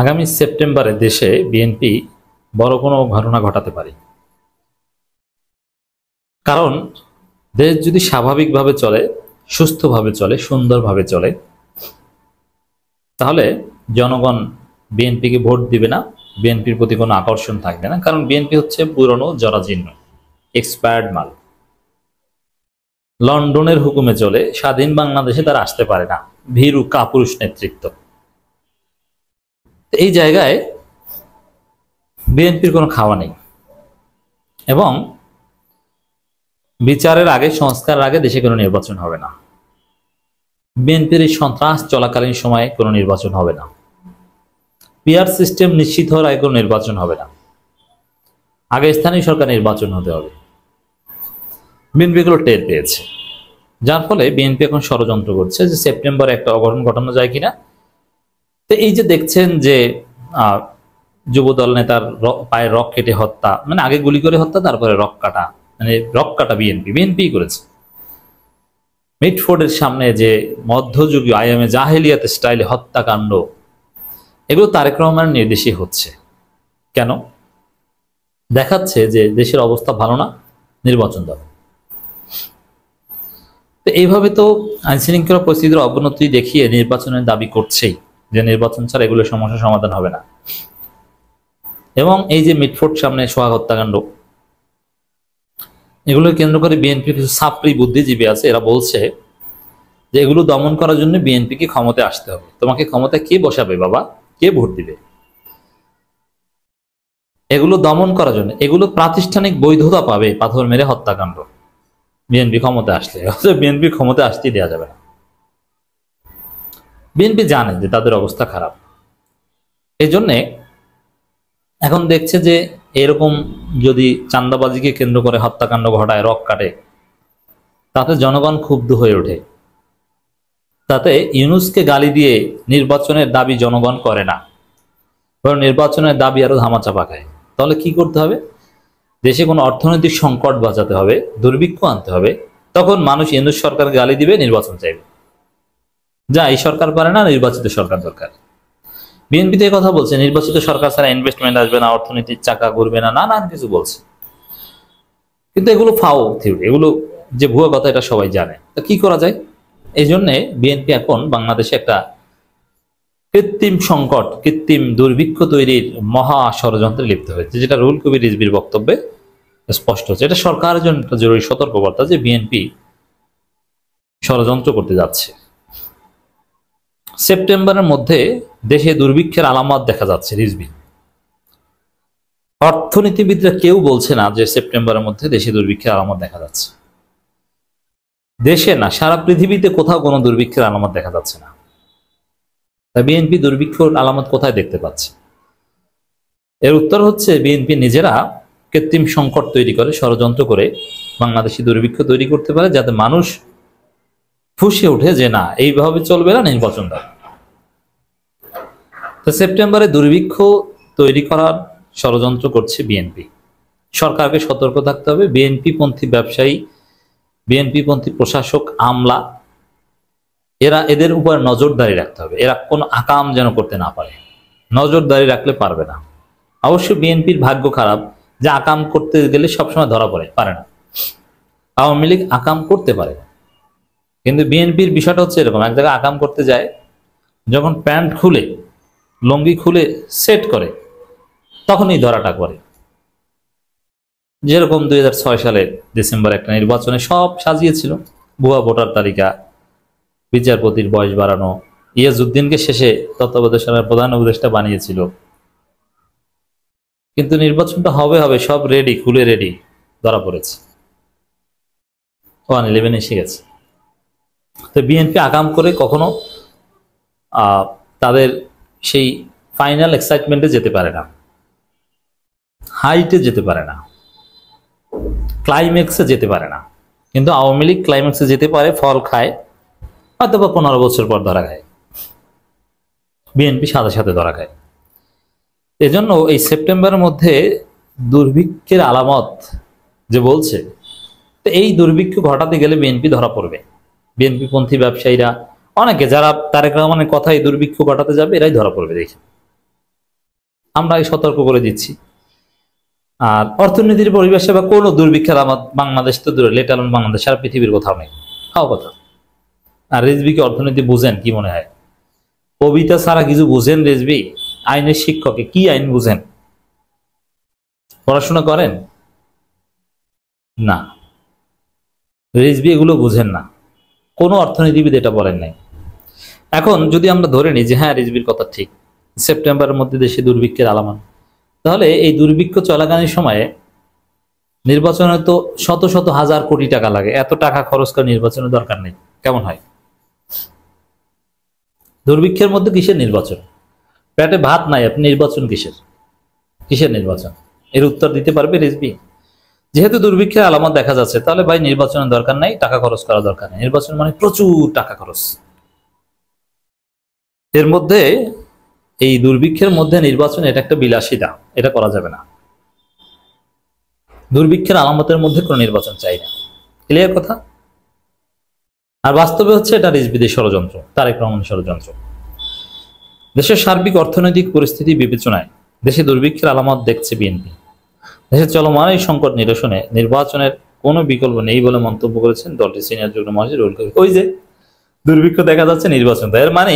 আগামী সেপ্টেম্বরে দেশে বিএনপি বড় কোনো ঘটনা ঘটাতে পারে। কারণ দেশ যদি স্বাভাবিকভাবে চলে, সুস্থভাবে চলে, সুন্দরভাবে চলে, তাহলে জনগণ বিএনপিকে ভোট দিবে না, বিএনপির প্রতি কোনো আকর্ষণ থাকবে না। কারণ বিএনপি হচ্ছে পুরনো জরাজীর্ণ এক্সপায়ার্ড মাল। লন্ডনের হুকুমে চলে, স্বাধীন বাংলাদেশে তারা আসতে পারে না, ভীরু কাপুরুষ নেতৃত্ব। এই জায়গায় বিএনপির কোনো খাওয়া নেই এবং বিচারের আগে, সংস্কারের আগে দেশে কোনো নির্বাচন হবে না। বিএনপির এই সন্ত্রাস চলাকালীন সময়ে কোনো নির্বাচন হবে না। পিআর সিস্টেম নিশ্চিত হওয়ার আগে কোনো নির্বাচন হবে না। আগে স্থানীয় সরকার নির্বাচন হতে হবে। বিএনপি এগুলো টের পেয়েছে, যার ফলে বিএনপি এখন ষড়যন্ত্র করছে যে সেপ্টেম্বরে একটা অঘটন ঘটানো যায় কিনা। তো এই যে দেখছেন যে যুবদল নেতার পায়ের রক কেটে হত্যা, মানে আগে গুলি করে হত্যা, তারপরে রক কাটা, মানে রক কাটা বিএনপি করেছে। মিটফোর্ডের সামনে যে মধ্যযুগীয় আইএমএ জাহেলিয়াত স্টাইলে হত্যাকাণ্ড, এগুলো তারেক রহমানের নির্দেশে হচ্ছে। কেন? দেখাচ্ছে যে দেশের অবস্থা ভালো না, নির্বাচন দাও। তো এইভাবে তো আইনশৃঙ্খলা পরিস্থিতির অবনতি দেখিয়ে নির্বাচনের দাবি করছেই, যে নির্বাচন ছাড়া এগুলো সমস্যার সমাধান হবে না। এবং এই যে মিটফোর্ড সামনে সোহাগ হত্যাকাণ্ড, এগুলো কেন্দ্র করে বিএনপির কিছু ছাত্রী বুদ্ধিজীবী আছে, এরা বলছে যে এগুলো দমন করার জন্য বিএনপিকে ক্ষমতায় আসতে হবে। তোমাকে ক্ষমতায় কে বসাবে বাবা, কে ভোট দিবে? এগুলো দমন করার জন্য, এগুলো প্রাতিষ্ঠানিক বৈধতা পাবে পাথর মেরে হত্যাকাণ্ড বিএনপি ক্ষমতায় আসলে। বিএনপি ক্ষমতায় আসতেই দেওয়া যাবে না। বিএনপি জানে যে তাদের অবস্থা খারাপ, এই জন্যে এখন দেখছে যে এরকম যদি চাঁদাবাজিকে কেন্দ্র করে হত্যাকাণ্ড ঘটায়, রক কাটে, তাতে জনগণ ক্ষুব্ধ হয়ে ওঠে। তাতে ইউনূসকে গালি দিয়ে নির্বাচনের দাবি জনগণ করে না, বরং নির্বাচনের দাবি আরো ধামাচাপা খায়। তাহলে কি করতে হবে? দেশে কোনো অর্থনৈতিক সংকট বাঁচাতে হবে, দুর্ভিক্ষ আনতে হবে। তখন মানুষ ইউনূস সরকার গালি দিবে, নির্বাচন চাইবে। যা এই সরকার পারে না, নির্বাচিত সরকার দরকার। বিএনপি তো কথা বলছে নির্বাচিত সরকার ছাড়া ইনভেস্টমেন্ট আসবে না, অর্থনীতির চাকা ঘুরবে না, নানান কিছু বলছে। কিন্তু এগুলো ফাও থিওরি, এগুলো যে ভুয়া কথা, এটা সবাই জানে। তা কি করা যায়? এই জন্যে বিএনপি এখন বাংলাদেশে একটা কৃত্রিম সংকট, কৃত্রিম দুর্ভিক্ষ তৈরির মহা ষড়যন্ত্রে লিপ্ত হয়েছে, যেটা রুহুল কবির রিজভির বক্তব্যে স্পষ্ট হচ্ছে। এটা সরকারের জন্য একটা জরুরি সতর্কবার্তা যে বিএনপি ষড়যন্ত্র করতে যাচ্ছে। সেপ্টেম্বরের মধ্যে দেশে দুর্ভিক্ষের আলামত দেখা যাচ্ছে। রিজভি, অর্থনীতিবিদরা কেউ বলছে না যে সেপ্টেম্বরের মধ্যে দেশে দুর্ভিক্ষের আলামত দেখা যাচ্ছে। দেশে না, সারা পৃথিবীতে কোথাও কোনো দুর্ভিক্ষের আলামত দেখা যাচ্ছে না। তা বিএনপি দুর্ভিক্ষের আলামত কোথায় দেখতে পাচ্ছে? এর উত্তর হচ্ছে বিএনপি নিজেরা কৃত্রিম সংকট তৈরি করে, ষড়যন্ত্র করে বাংলাদেশি দুর্ভিক্ষ তৈরি করতে পারে, যাতে মানুষ ফুঁসে ওঠে যে না, এইভাবে চলবে না, নির্বাচন দাও। তো সেপ্টেম্বরে দুর্ভিক্ষ তৈরি করার ষড়যন্ত্র করছে বিএনপি। সরকারকে সতর্ক থাকতে হবে। বিএনপি পন্থী ব্যবসায়ী, বিএনপি পন্থী প্রশাসক, আমলা, এদের উপর নজরদারি রাখতে হবে। এরা কোনো আকাম যেন করতে না পারে, নজরদারি রাখলে পারবে না। অবশ্য বিএনপির ভাগ্য খারাপ যে আকাম করতে গেলে সবসময় ধরা পারে না। আওয়ামী লীগ আকাম করতে পারে, কিন্তু বিএনপির বিষয়টা হচ্ছে এরকম, এক জায়গায় আকাম করতে যায়, যখন প্যান্ট খুলে, লুঙ্গি খুলে সেট করে, তখনই ধরাটা করে। যেরকম 2006 সালে ডিসেম্বর একটা নির্বাচনে সব সাজিয়েছিল, ভুয়া ভোটার তালিকা, বিচারপতির বয়স বাড়ানো, ইয়াজউদ্দিনকে শেষে তত্ত্বাবধায়ক সরকারের প্রধান উপদেষ্টা বানিয়েছিল। কিন্তু নির্বাচনটা হবে সব রেডি, খুলে রেডি, ধরা পড়েছে। 1/11 এসে গেছে। তো বিএনপি আকাম করে কখনো তাদের সেই ফাইনাল এক্সাইটমেন্টে যেতে পারে না, হাইটে যেতে পারে না, ক্লাইম্যাক্সে যেতে পারে না। কিন্তু আওয়ামী লীগ ক্লাইম্যাক্সে যেতে পারে, ফল খায়, হয়তো বা 15 বছর পর ধরা খায়। বিএনপি সাথে সাথে ধরা খায়। এজন্য এই সেপ্টেম্বরের মধ্যে দুর্ভিক্ষের আলামত যে বলছে, তো এই দুর্ভিক্ষ ঘটাতে গেলে বিএনপি ধরা পড়বে। বিএনপি পন্থী ব্যবসায়ীরা, অনেকে যারা তারেক রহমানের কথাই দুর্ভিক্ষ ঘটাতে যাবে, এরাই ধরা পড়বে। দেখি আমরা সতর্ক করে দিচ্ছি। আর অর্থনীতির পরিবেশে বা কোনো দুর্ভিক্ষের বাংলাদেশ তো দূরে, লেট অ্যালোন বাংলাদেশ, সারা পৃথিবীর কোথাও নেই, খাওয়া কথা। আর রিজভি কি অর্থনীতি বুঝেন? কি মনে হয় কবিতা ছাড়া কিছু বুঝেন রিজভি? আইনের শিক্ষকে কি আইন বুঝেন? পড়াশোনা করেন না, রিজভি এগুলো বুঝেন না, কোনো অর্থনীতিবিদ এটা বলেন নাই। এখন যদি আমরা ধরে নিই যে হ্যাঁ রিজভির কথা ঠিক, সেপ্টেম্বরের মধ্যে দেশে দুর্ভিক্ষের আলামত, তাহলে এই দুর্ভিক্ষ চলাকালীন সময়ে নির্বাচনে তো শত শত হাজার কোটি টাকা লাগে, এত টাকা খরচ করে নির্বাচনের দরকার নেই। কেমন হয়? দুর্ভিক্ষের মধ্যে কিসের নির্বাচন? পেটে ভাত নাই, আপনি নির্বাচন কিসের? কিসের নির্বাচন? এর উত্তর দিতে পারবে রিজভি? যেহেতু দুর্ভিক্ষের আলামত দেখা যাচ্ছে, তাহলে ভাই নির্বাচনের দরকার নাই, টাকা খরচ করা দরকার নেই। নির্বাচন মানে প্রচুর টাকা খরচ। এর মধ্যে এই দুর্ভিক্ষের মধ্যে নির্বাচন, এটা একটা বিলাসিতা, এটা করা যাবে না। দুর্ভিক্ষের আলামতের মধ্যে কোনো নির্বাচন চাই না। ক্লিয়ার কথা? আর বাস্তবে হচ্ছে এটা রিজভিদের ষড়যন্ত্র, তারেক রহমানের ষড়যন্ত্র। দেশের সার্বিক অর্থনৈতিক পরিস্থিতি বিবেচনায় দেশে দুর্ভিক্ষের আলামত দেখছে বিএনপি। দেশের চলমান এই সংকট নিরসনে নির্বাচনের কোনো বিকল্প নেই বলে মন্তব্য করেছেন দলটির সিনিয়র যুগ্ম মহাসচিব রুহুল কবির। ওই যে দুর্ভিক্ষ দেখা যাচ্ছে, নির্বাচন, এর মানে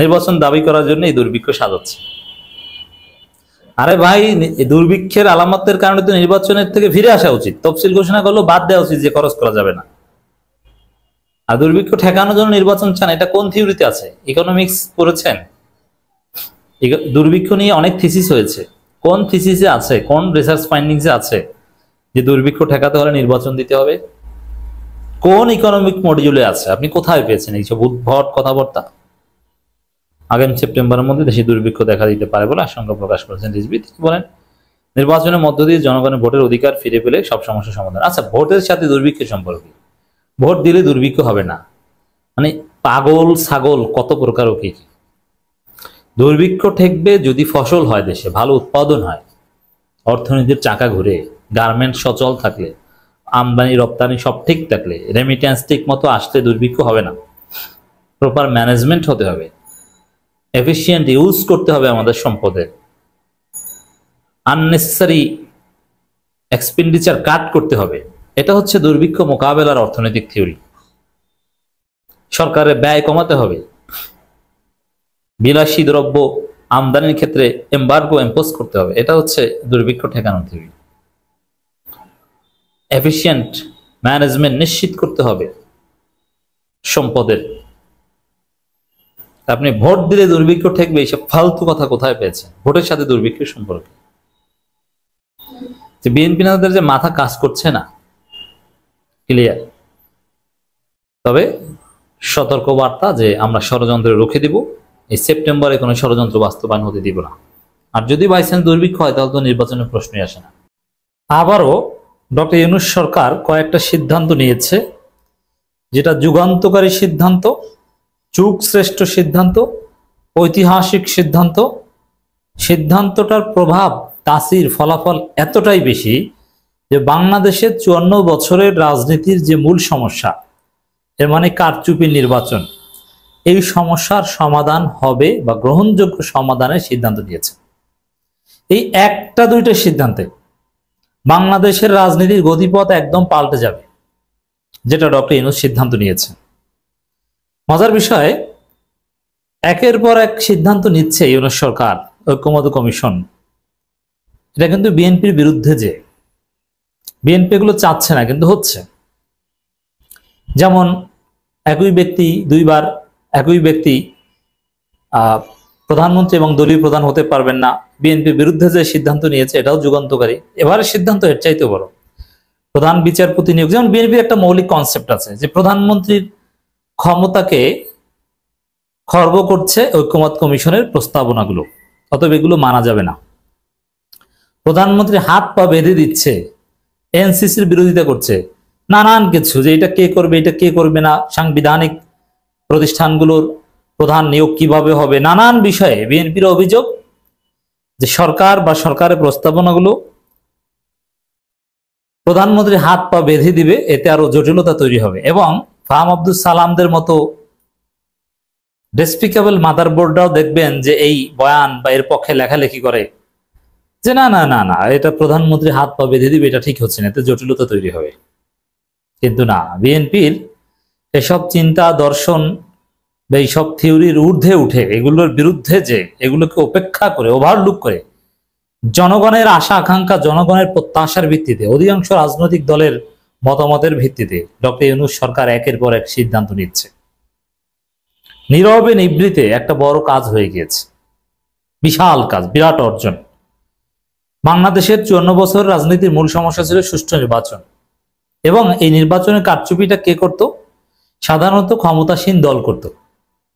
নির্বাচন দাবি করার জন্য এই দুর্ভিক্ষ সাজাচ্ছে। আরে ভাই, দুর্ভিক্ষের আলামতের কারণে তো নির্বাচনের থেকে ফিরে আসা উচিত, তফসিল ঘোষণা করলেও বাদ দেওয়া উচিত যে খরচ করা যাবে না। আর দুর্ভিক্ষ ঠেকানোর জন্য নির্বাচন চান, এটা কোন থিওরিতে আছে? ইকোনমিক্স পড়েছেন? দুর্ভিক্ষ নিয়ে অনেক থিসিস হয়েছে, কোন থিসিসে আছে, কোন রিসার্চ ফাইন্ডিংসে আছে যে দুর্ভিক্ষ ঠেকাতে হলে নির্বাচন দিতে হবে? কোন ইকোনমিক মডিউলে আছে? আপনি কোথায় পেয়েছেন এইসব উদ্ভট কথাবার্তা? আগামী সেপ্টেম্বরের মধ্যে দেশে দুর্ভিক্ষ দেখা দিতে পারে বলে আশঙ্কা প্রকাশ করেছেন রিজভি। তিনি বলেন, নির্বাচনের মধ্য দিয়ে জনগণের ভোটের অধিকার ফিরে পেলে সব সমস্যার সমাধান। আচ্ছা, ভোটের সাথে দুর্ভিক্ষের সম্পর্ক কি? ভোট দিলে দুর্ভিক্ষ হবে না মানে পাগল ছাগল কত প্রকার ও কি? দুর্ভিক্ষ ঠেকবে যদি ফসল হয়, দেশে ভালো উৎপাদন হয়, অর্থনীতির চাকা ঘুরে, গার্মেন্ট সচল থাকলে, আমদানি রপ্তানি সব ঠিক থাকলে, রেমিটেন্স ঠিক মতো আসলে দুর্ভিক্ষ হবে না। প্রপার ম্যানেজমেন্ট হতে হবে, এফিসিয়েন্ট ইউজ করতে হবে আমাদের সম্পদের, আননেসেসারি এক্সপেন্ডিচার কাট করতে হবে। এটা হচ্ছে দুর্ভিক্ষ মোকাবেলার অর্থনৈতিক থিওরি। সরকারের ব্যয় কমাতে হবে, বিলাসী দ্রব্য আমদানির ক্ষেত্রে এমবার্গো ইম্পোজ করতে হবে। এটা হচ্ছে দুর্ভিক্ষ ঠেকানোর থিওরি। এফিসিয়েন্ট ম্যানেজমেন্ট নিশ্চিত করতে হবে সম্পদের। আপনি ভোট দিলে দুর্ভিক্ষ ঠেকবে, এইসব ফালতু কথা কোথায় পেয়েছেন? ভোটের সাথে দুর্ভিক্ষের সম্পর্ক? যে বিএনপি নেতাদের যে মাথা কাজ করছে না, ক্লিয়ার। তবে সতর্ক বার্তা যে আমরা ষড়যন্ত্র রুখে দিব, এই সেপ্টেম্বরে কোনো ষড়যন্ত্র বাস্তবায়ন হতে দিব না। আর যদি বাইচান্স দুর্ভিক্ষ হয়, তাহলে তো নির্বাচনের প্রশ্নই আসে না। আবারও ডক্টর ইউনূস সরকার কয়েকটা সিদ্ধান্ত নিয়েছে, যেটা যুগান্তকারী সিদ্ধান্ত, যুগ শ্রেষ্ঠ সিদ্ধান্ত, ঐতিহাসিক সিদ্ধান্ত। সিদ্ধান্তটার প্রভাব, তাসির, ফলাফল এতটাই বেশি যে বাংলাদেশের 54 বছরের রাজনীতির যে মূল সমস্যা, এর মানে কারচুপি নির্বাচন, এই সমস্যার সমাধান হবে বা গ্রহণযোগ্য সমাধানের সিদ্ধান্ত নিয়েছে। এই একটা দুইটা সিদ্ধান্তে বাংলাদেশের রাজনীতির গতিপথ একদম পাল্টে যাবে, যেটা ডক্টর ইউনূস সিদ্ধান্ত নিয়েছে। মজার বিষয়, একের পর এক সিদ্ধান্ত নিচ্ছে ইউনূস সরকার, ঐক্যমত্য কমিশন। এটা কিন্তু বিএনপির বিরুদ্ধে, যে বিএনপি এগুলো চাচ্ছে না কিন্তু হচ্ছে। যেমন একই ব্যক্তি দুইবার, একই ব্যক্তি প্রধানমন্ত্রী এবং দলীয় প্রধান হতে পারবেন না। বিএনপির বিরুদ্ধে যে সিদ্ধান্ত নিয়েছে, এটাও যুগান্তকারী। এবারের সিদ্ধান্ত এর চাইতে বড়। প্রধান বিচারপতি নিয়োগ, যেমন বিএনপির একটা মৌলিক কনসেপ্ট আছে যে প্রধানমন্ত্রীর ক্ষমতাকে খর্ব করছে ঐক্যমত্য কমিশনের প্রস্তাবনাগুলো, অতএব এগুলো মানা যাবে না। প্রধানমন্ত্রী হাত পা বেঁধে দিচ্ছে, এনসিসির বিরোধিতা করছে, নানান কিছু, যে এটা কে করবে, এটা কে করবে না, সাংবিধানিক প্রতিষ্ঠানগুলোর প্রধান নিয়োগ কিভাবে হবে, নানান বিষয়ে বিএনপির অভিযোগ যে সরকার বা সরকারের প্রস্তাবনাগুলো প্রধানমন্ত্রী হাত পা বেঁধে দিবে, এতে আরো জটিলতা তৈরি হবে। এবং ফাহাম আব্দুল সালামদের মতো ডেসপিকেবল মাদারবোর্ডরাও দেখবেন যে এই বয়ান বা এর পক্ষে লেখালেখি করে, যে না না না না, এটা প্রধানমন্ত্রী হাত পা বেঁধে দিবে, এটা ঠিক হচ্ছে না, এতে জটিলতা তৈরি হবে। কিন্তু না, বিএনপির এসব চিন্তা দর্শন বা এইসব থিওরির ঊর্ধ্বে উঠে এগুলোর বিরুদ্ধে, যে এগুলোকে উপেক্ষা করে, ওভারলুক করে, জনগণের আশা আকাঙ্ক্ষা, জনগণের প্রত্যাশার ভিত্তিতে, অধিকাংশ রাজনৈতিক দলের মতামতের ভিত্তিতে ডক্টর ইউনূস সরকার একের পর এক সিদ্ধান্ত নিচ্ছে। নীরবে নিভৃতে একটা বড় কাজ হয়ে গিয়েছে, বিশাল কাজ, বিরাট অর্জন। বাংলাদেশের 54 বছর রাজনীতির মূল সমস্যা ছিল সুষ্ঠু নির্বাচন, এবং এই নির্বাচনের কারচুপিটা কে করত? সাধারণত ক্ষমতাসীন দল করত।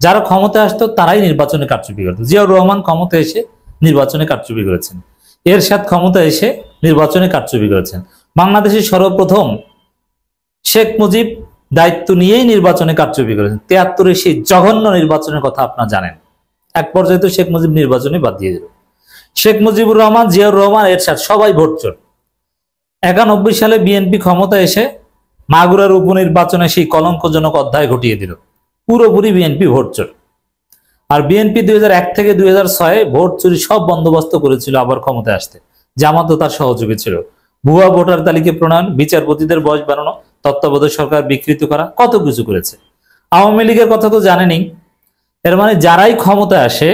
যারা ক্ষমতায় আসতো তারাই নির্বাচনে কারচুপি করত। জিয়াউর রহমান ক্ষমতা এসে নির্বাচনে কারচুপি করেছেন, এরশাদ ক্ষমতা এসে নির্বাচনে কারচুপি করেছেন। বাংলাদেশের সর্বপ্রথম শেখ মুজিব দায়িত্ব নিয়েই নির্বাচনে কারচুপি করেছেন। 73-এ সেই জঘন্য নির্বাচনের কথা আপনারা জানেন। এক পর্যায়ে তো শেখ মুজিব নির্বাচনে বাদ দিয়ে দিল। শেখ মুজিবুর রহমান, জিয়াউর রহমান, এরশাদ সবাই ভোট চোর। 91 সালে বিএনপি ক্ষমতা এসে মাগুরার উপনির্বাচনে সেই কলঙ্কজনক অধ্যায় ঘটিয়ে দিল। পুরোপুরি বিএনপি ভোট চোর। আর বিএনপি 2001 থেকে 2006 ভোট চুরি সব বন্দোবস্ত করেছিল আবার ক্ষমতায় আসতে। জামাতও তার সহযোগী ছিল। ভুয়া ভোটার তালিকা প্রণয়ন, বিচারপতিদের বয়স বাড়ানো, তত্ত্বাবধায়ক সরকার বিকৃত করা, কত কিছু করেছে। আওয়ামী লীগের কথা তো জানেনই। এর মানে যারাই ক্ষমতায় আসে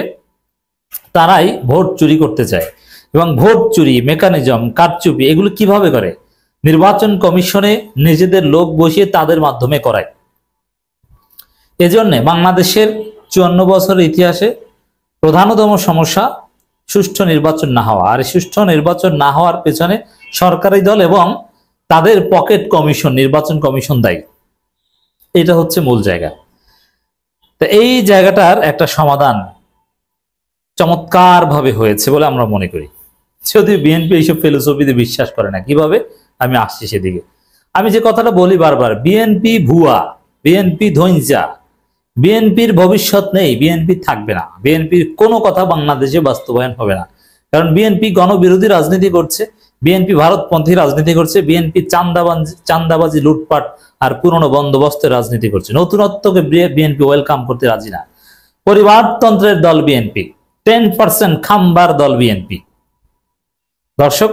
তারাই ভোট চুরি করতে চায়। এবং ভোট চুরি, মেকানিজম, কারচুপি এগুলো কিভাবে করে? নির্বাচন কমিশনে নিজেদের লোক বসিয়ে তাদের মাধ্যমে করায়। এজন্য বাংলাদেশের 54 বছরের ইতিহাসে প্রধানতম সমস্যা সুষ্ঠু নির্বাচন না হওয়া। আর সুষ্ঠু নির্বাচন না হওয়ার পেছনে সরকারি দল এবং তাদের পকেট কমিশন, নির্বাচন কমিশন দায়ী। এটা হচ্ছে মূল জায়গা। তো এই জায়গাটার একটা সমাধান চমৎকার ভাবে হয়েছে বলে আমরা মনে করি। যদিও বিএনপি এইসব ফিলোসফিতে বিশ্বাস করে না। কিভাবে? আমি আসছি সেদিকে। আমি যে কথাটা বলি বারবার, বিএনপি ভুয়া, বিএনপি ধৈর্যা, বিএনপির ভবিষ্যৎ নেই, বিএনপি থাকবে না, বিএনপির কোনো কথা বাংলাদেশে বাস্তবায়ন হবে না। কারণ বিএনপি গণবিরোধী রাজনীতি করছে, বিএনপি ভারতপন্থী রাজনীতি করছে, বিএনপি চান্দাবাজি, লুটপাট আর পুরনো বন্দোবস্তের রাজনীতি করছে। নতুনত্বকে বিএনপি ওয়েলকাম করতে রাজি না। পরিবারতন্ত্রের দল বিএনপি, 10% খাম্বার দল বিএনপি। দর্শক,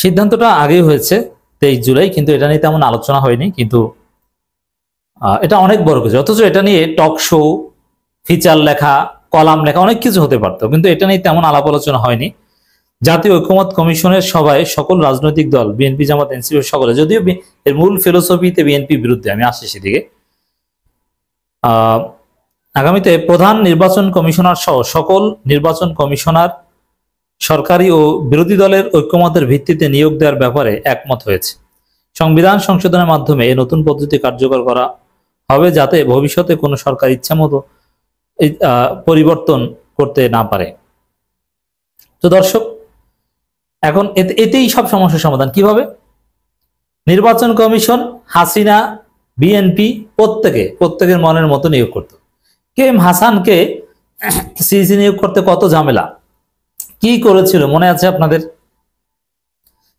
সিদ্ধান্তটা আগেই হয়েছে 23 জুলাই, কিন্তু এটা নিয়ে তেমন আলোচনা হয়নি। কিন্তু এটা অনেক বড় কিছু, অথচ এটা নিয়ে টক শো, ফিচার লেখা, কলাম লেখা অনেক কিছু হতে পারতো, কিন্তু এটা নিয়ে তেমন আলাপ আলোচনা হয়নি। জাতীয় ঐকমত্য কমিশনের সভায় সকল রাজনৈতিক দল, বিএনপি, জামাত, এনসিপি সকলে, যদিও এর মূল ফিলোসফিতে বিএনপি বিরুদ্ধে, আমি আসছি সেদিকে। আগামীতে প্রধান নির্বাচন কমিশনার সহ সকল নির্বাচন কমিশনার সরকারি ও বিরোধী দলের ঐক্যমতের ভিত্তিতে নিয়োগ দেওয়ার ব্যাপারে একমত হয়েছে। সংবিধান সংশোধনের মাধ্যমে এই নতুন পদ্ধতি কার্যকর করা হবে, যাতে ভবিষ্যতে কোনো সরকার ইচ্ছা মতো পরিবর্তন করতে না পারে। তো দর্শক, এখন এতেই সব সমস্যার সমাধান। কিভাবে? নির্বাচন কমিশন হাসিনা, বিএনপি প্রত্যেকের মনের মতো নিয়োগ করত। কে এম হাসানকে সিসি নিয়োগ করতে কত ঝামেলা, কি করেছিল মনে আছে আপনাদের?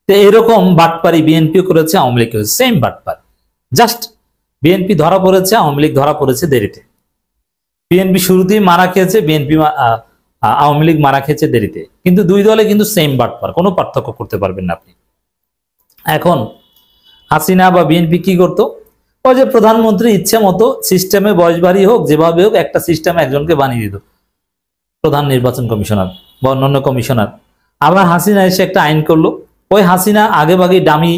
এরকম বাটপারি বিএনপিও করেছে, আওয়ামী লীগ করেছে, সেম বাটপারি। জাস্ট বিএনপি ধরা পড়েছে, আওয়ামী লীগ ধরা পড়েছে দেরিতে। বিএনপি শুরুতেই মারা খেয়েছে, আওয়ামী লীগ মারা খেয়েছে দেরিতে। কিন্তু দুই দলে কিন্তু সেম বাটপার, কোনো পার্থক্য করতে পারবেন না আপনি। এখন হাসিনা বা বিএনপি কি করতো? ওই যে প্রধানমন্ত্রী ইচ্ছে মতো সিস্টেমে বয়স বাড়ি হোক, যেভাবে হোক, একটা সিস্টেমে একজনকে বানিয়ে দিত প্রধান নির্বাচন কমিশনার বা অন্যান্য কমিশনার। আবার হাসিনা এসে একটা আইন করলো। ওই হাসিনা আগে ভাগে ডামি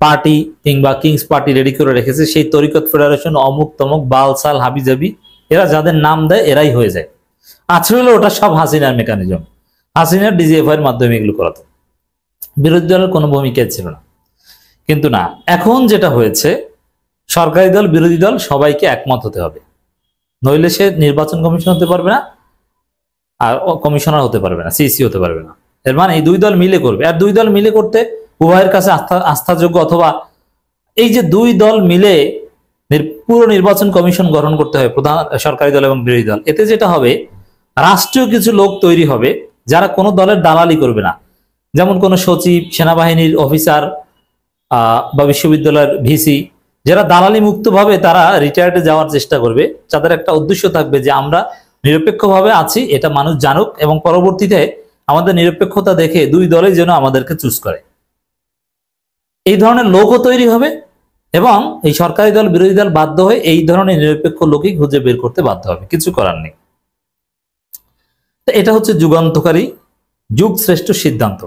পার্টি কিংবা কিংস পার্টি রেডি করে রেখেছে, সেই তরিকত ফেডারেশন, অমুক তমুক, বালসাল, হাবিজাবি, এরা যাদের নাম দেয় এরাই হয়ে যায়। আসলে ওটা সব হাসিনার মেকানিজম, হাসিনার ডিজিএফআই এর মাধ্যমে এগুলো করাতো। বিরোধী দলের কোনো ভূমিকা ছিল না। কিন্তু না, এখন যেটা হয়েছে, সরকারি দল, বিরোধী দল সবাইকে একমত হতে হবে, নইলে সে নির্বাচন কমিশন হতে পারবে না, আর কমিশনার হতে পারবে না, সিসি হতে পারবে না। এর মানে এই দুই দল মিলে করবে। আর দুই দল মিলে করতে উভয়ের কাছে আস্থাযোগ্য, অথবা এই যে দুই দল মিলে পুরো নির্বাচন কমিশন গঠন করতে হবে, প্রধান সরকারি দল এবং বিরোধী দল। এতে যেটা হবে, রাষ্ট্রীয় কিছু লোক তৈরি হবে যারা কোনো দলের দালালি করবে না। যেমন কোনো সচিব, সেনাবাহিনীর অফিসার বা বিশ্ববিদ্যালয়ের ভিসি, যারা দালালি মুক্ত ভাবে তারা রিটায়ার্ডে যাওয়ার চেষ্টা করবে, যাদের একটা উদ্দেশ্য থাকবে যে আমরা নিরপেক্ষভাবে আছি এটা মানুষ জানুক, এবং পরবর্তীতে আমাদের নিরপেক্ষতা দেখে দুই দলই যেন আমাদেরকে চুজ করে, এই ধরনের লোকও তৈরি হবে, এবং এই সরকারি দল বিরোধী দল বাধ্য হয়ে এই ধরনের নিরপেক্ষ লোকই খুঁজে বের করতে বাধ্য হবে, কিছু করার নেই। তো এটা হচ্ছে যুগান্তকারী, যুগ শ্রেষ্ঠ সিদ্ধান্ত,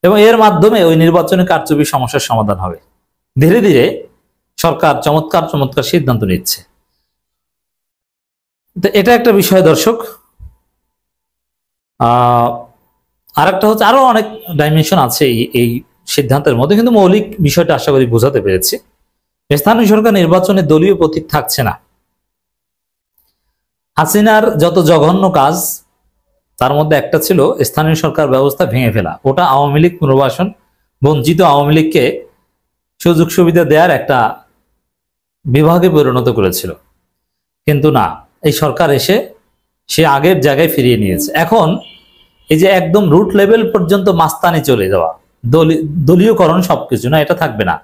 এবং এর মাধ্যমে ওই নির্বাচনী কারচুপি সমস্যার সমাধান হবে। ধীরে ধীরে সরকার চমৎকার চমৎকার সিদ্ধান্ত নিচ্ছে। তো এটা একটা বিষয় দর্শক। আরেকটা হচ্ছে, আরো অনেক ডাইমেনশন আছে এই সিদ্ধান্তের মধ্যে, কিন্তু মৌলিক বিষয়টা আশা করি বোঝাতে পেরেছি। স্থানীয় সরকার নির্বাচনে দলীয় প্রতীক থাকছে না। হাসিনার যত জঘন্য কাজ তার মধ্যে একটা ছিল স্থানীয় সরকার ব্যবস্থা ভেঙে ফেলা। ওটা আওয়ামী লীগ পুনর্বাসন, বঞ্চিত আওয়ামী লীগকে সুযোগ সুবিধা দেওয়ার একটা বিভাগে পরিণত করেছিল। কিন্তু না, এই সরকার এসে সে আগের জায়গায় ফিরিয়ে নিয়েছে। এখন এই যে একদম রুট লেভেল পর্যন্ত মাস্তানি চলে যাওয়া, দলীয়করণ সবকিছু না, এটা থাকবে না।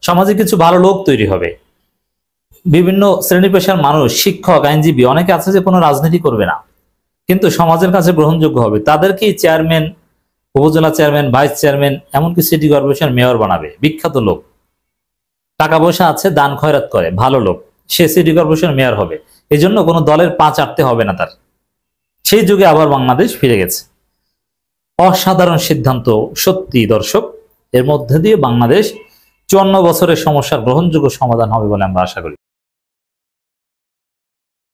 সমাজে কিছু ভালো লোক তৈরি হবে, বিভিন্ন শ্রেণী পেশার মানুষ, শিক্ষক, আইনজীবী, অনেকে আছে যে কোনো রাজনীতি করবে না, কিন্তু সমাজের কাছে গ্রহণযোগ্য হবে। তাদেরকেই চেয়ারম্যান, উপজেলা চেয়ারম্যান, ভাইস চেয়ারম্যান, এমনকি সিটি কর্পোরেশন মেয়র বানাবে। বিখ্যাত লোক, টাকা পয়সা আছে, দান খয়রাত করে, ভালো লোক, সে সিটি কর্পোরেশন মেয়র হবে। এই জন্য কোনো দলের পা চাটতে হবে না তার। সেই যুগে আবার বাংলাদেশ ফিরে গেছে। অসাধারণ সিদ্ধান্ত সত্যি দর্শক। এর মধ্যে দিয়ে বাংলাদেশ 54 বছরের সমস্যার গ্রহণযোগ্য সমাধান হবে বলে আমরা আশা করি।